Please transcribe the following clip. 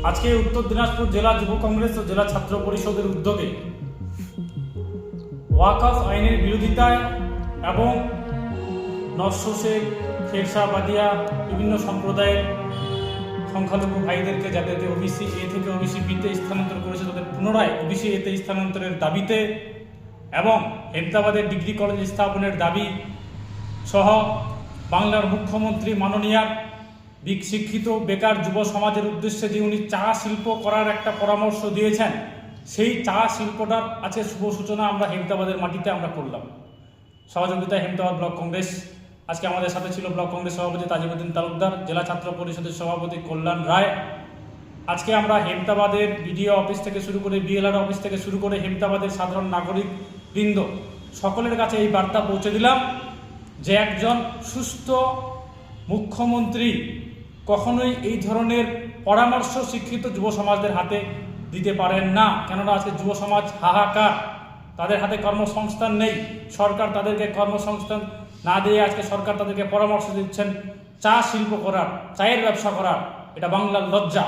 আজকে উত্তর দিনাজপুর জেলা যুব কংগ্রেস ও জেলা ছাত্র পরিষদের উদ্যোগে ওয়াকফ আইনের বিরোধিতায় এবং নরসো শেখ, শেরশাহ বাদিয়া বিভিন্ন সম্প্রদায়ের সংখ্যালঘু ভাইদেরকে যাদেরকে ওবিসি এ থেকে ওবিসি বিতে স্থানান্তর করেছে তাদের পুনরায় ওবিসি এতে স্থানান্তরের দাবিতে এবং হেমতাবাদের ডিগ্রি কলেজ স্থাপনের দাবি সহ বাংলার মুখ্যমন্ত্রী মাননীয় শিক্ষিত বেকার যুব সমাজের উদ্দেশ্যে যে উনি চা শিল্প করার একটা পরামর্শ দিয়েছেন, সেই চা শিল্পটার আছে শুভ সূচনা আমরা হেমতাবাদের মাটিতে আমরা করলাম। সহযোগিতায় হেমতাবাদ ব্লক কংগ্রেস, আজকে আমাদের সাথে ছিল ব্লক কংগ্রেস সভাপতি তাজিমউদ্দিন তালুকদার, জেলা ছাত্র পরিষদের সভাপতি কল্যাণ রায়। আজকে আমরা হেমতাবাদের বিডিও অফিস থেকে শুরু করে বিএলআর অফিস থেকে শুরু করে হেমতাবাদের সাধারণ নাগরিক বৃন্দ সকলের কাছে এই বার্তা পৌঁছে দিলাম যে একজন সুস্থ মুখ্যমন্ত্রী কখনোই এই ধরনের পরামর্শ শিক্ষিত যুব সমাজদের হাতে দিতে পারেন না। কেননা আজকে যুব সমাজ হাহাকার, তাদের হাতে কর্মসংস্থান নেই। সরকার তাদেরকে কর্মসংস্থান না দিয়ে আজকে সরকার তাদেরকে পরামর্শ দিচ্ছেন চা শিল্প করার, চায়ের ব্যবসা করার। এটা বাংলার লজ্জা।